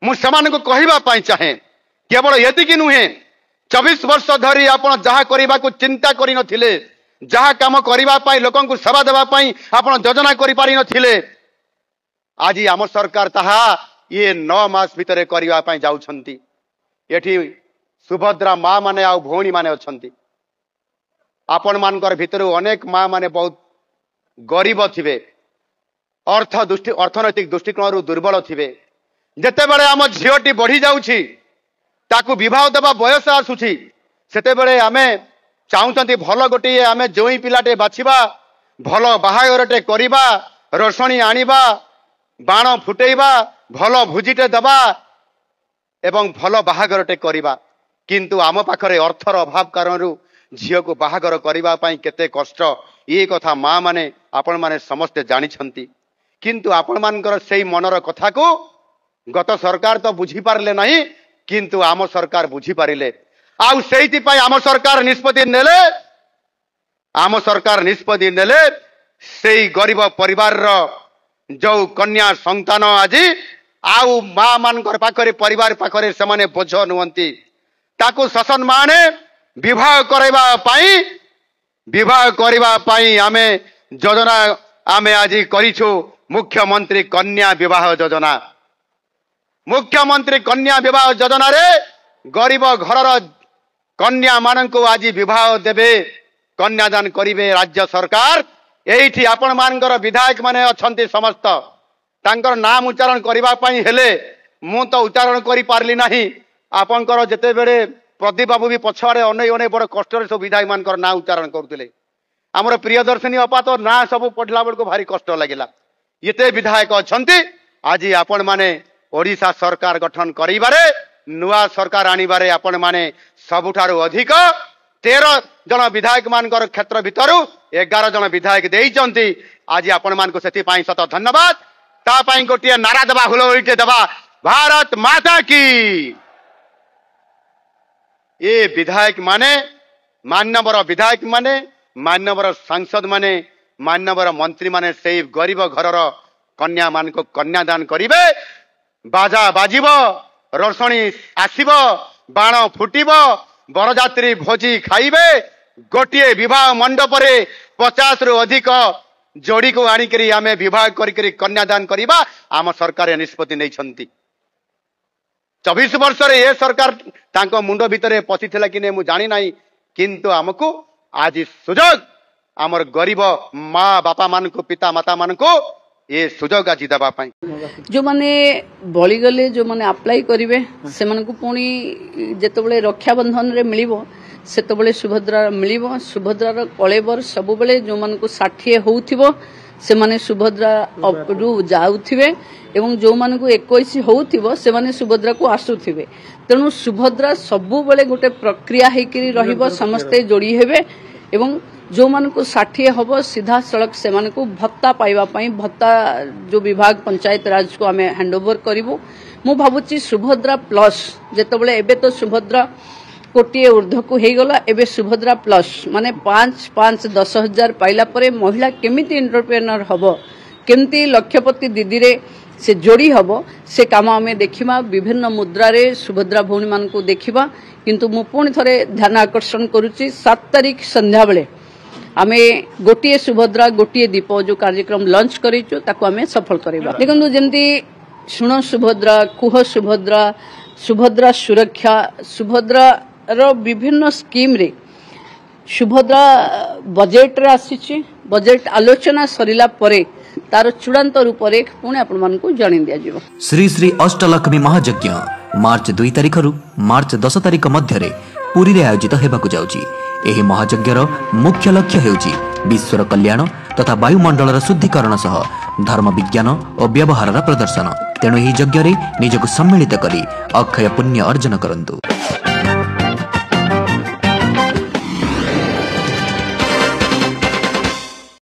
मुझे कहवाई चाहे केवल ये नुहे 24 वर्ष धरी आप जहाँ करने को चिंता कर जहाँ कम करने लोक सेवा देवाई आप योजना कर आज आम सरकार ताहा ये 9 मास भितर करने जाउछंती। एठी सुभद्रा माँ माने आ भौणी माने अछंती। आपण मानकर भितर अनेक माँ माने बहुत गरीब थिबे, अर्थनैतिक दृष्टिकोण दुर्बल थिबे। जेते बेले आम झीटी बढ़ी जाउछि ताकू विवाह देवा बयस आसुछि सेते बेले आमे चाहूचंती भल गोटे आमे जोई पिलाटे बाछिबा भल बाहागरटे करिबा रसणी आनिबा बाण फुटेइबा भल भुजिटे दबा एवं भल बाहागरटे करिबा। किंतु आम पाखरे अर्थर अभाव कारण झील को बाहागर करने केते कष्ट ये कथा माँ माने आपण माने समस्ते जानिछंती। किंतु आपण मानकर सेई मनर कथा को गत सरकार तो बुझी पारले नहीं किंतु आम सरकार बुझी पारिले। आउ सेइति पई आम सरकार निष्पत्ति नेले सेई गरीब परिवार रो जो कन्या संतान आज आउ माँ मानकर पाखरे परिवार पाखरे से बोझ नुहंती ताकू शासन माने विवाह करवा पाई आमे योजना आमे आज करिछु मुख्यमंत्री कन्या विवाह योजना। मुख्यमंत्री कन्या विवाह योजना रे गरीब घरर कन्या मानक आज विवाह देवे कन्यादान करिवे राज्य सरकार। एठी आपण मानकर विधायक माने अछंती समस्त तांकर नाम उच्चारण करबा पई हेले मु तो उच्चारण करि पारली नाही। आपनकर जेते बेले प्रदीप बाबू भी पछाड़े अनै अनै बड़ कष्ट सब विधायक मानकर ना उच्चारण करुले। आमर प्रियदर्शिनी अपा तो ना सब पढ़ला बेलू भारी कष्ट लगिला। ये विधायक अछंती आज आपण माने ओडिशा सरकार गठन करिबारे नुआ सरकार आनिबारे आपण माने सबुठारु अधिक 13 जन विधायक मानकर क्षेत्र भितरु 11 जन विधायक देइचंती। आज आपण मानको सेति पई सत धन्यवाद। ता पई गोटिए नारा दबा हुलहुलिटे दबा भारत माता की। ये विधायक माने मान्यवर विधायक माने मान्यवर सांसद माने मान्यवर मंत्री माने से गरीब घरर कन्या मान को कन्यादान करिवे। बाजा बाजिब रसणी आसिब बाण फुटिब बरजात्री भोजी खाइबे। गोटे विवाह मंडप रे 50 रु अधिक जोड़ी को आनिकरी आमे विवाह करिकरी कन्यादान करिबा आम सरकार निष्पत्ति नैछंती। 24 वर्ष रे ये सरकार तांको मुंड भितरे पशिथिला कि नै मु जानि नाही किंतु आमको आज सुजोग आमर गरीब माँ बापा मान को पिता माता मान को ये सुजोग आज दबा पाई जो माने बळी गले जो माने अप्लाई करिवे से मन को पुणी जेतबेले रक्षा बंधन रे मिलिबो सेतबेले सुभद्रा मिलिबो। सुभद्रा रो कलेबर सब बेले जो मन को 60 होउथिबो से माने सुभद्रा रु जाउथिबे एवं जो मान को 21 होउथिबो से माने सुभद्रा को आसुथिबे। तेणु सुभद्रा सबु बेले गोटे प्रक्रिया हेकरी रहिबो समस्ते जोड़ी हेबे एवं जो मान को 60 हबो सीधा सड़क से मान को भत्ता पाइबा पई भत्ता जो विभाग पंचायत राज को आमे हैंडओवर करिवो। मु भाबुची सुभद्रा प्लस जेतबेले एबे तो सुभद्रा कोटिए ऊर्ध्व को हे गला एबे सुभद्रा प्लस माने 5-5-10,000 पाइला परे महिला केमिति एंटरप्रेन्योर हबो केमती लक्षपति दीदी रे से जोड़ी हबो से काम आमे देखिबा। विभिन्न मुद्रा रे सुभद्रा भौणी मान को देखिबा किंतु मु पुणी थरे ध्यान आकर्षण करूची 7 तारिख संध्या बेले आमे गोटिए सुभद्रा गोटिए दीप जो कार्यक्रम लॉन्च करिचो ताको आमे सफल करबा। देखंतु जेंती सुनो सुभद्रा कुह सुभद्रा सुभद्रा सुरक्षा सुभद्रा रो विभिन्न स्कीम रे सुभद्रा बजेट रे आसीची। बजेट आलोचना सरिला परे तार चूड़ांत रूपरेख पुणे आपण मान को जानि दिया जिवो। श्री श्री अष्टलक्ष्मी महायज्ञ मार्च 2 तारिख रु मार्च 10 तारिख मध्य रे पुरी रे आयोजित हेबाकु जाउची। एही महायज्ञर मुख्य लक्ष्य हेउची विश्वर कल्याण तथा वायुमंडलर शुद्धिकरण सह धर्म विज्ञान और व्यवहार प्रदर्शन। तेणु एही यज्ञ रे निजको सम्मिलित करी अक्षय पुण्य अर्जन करंतु।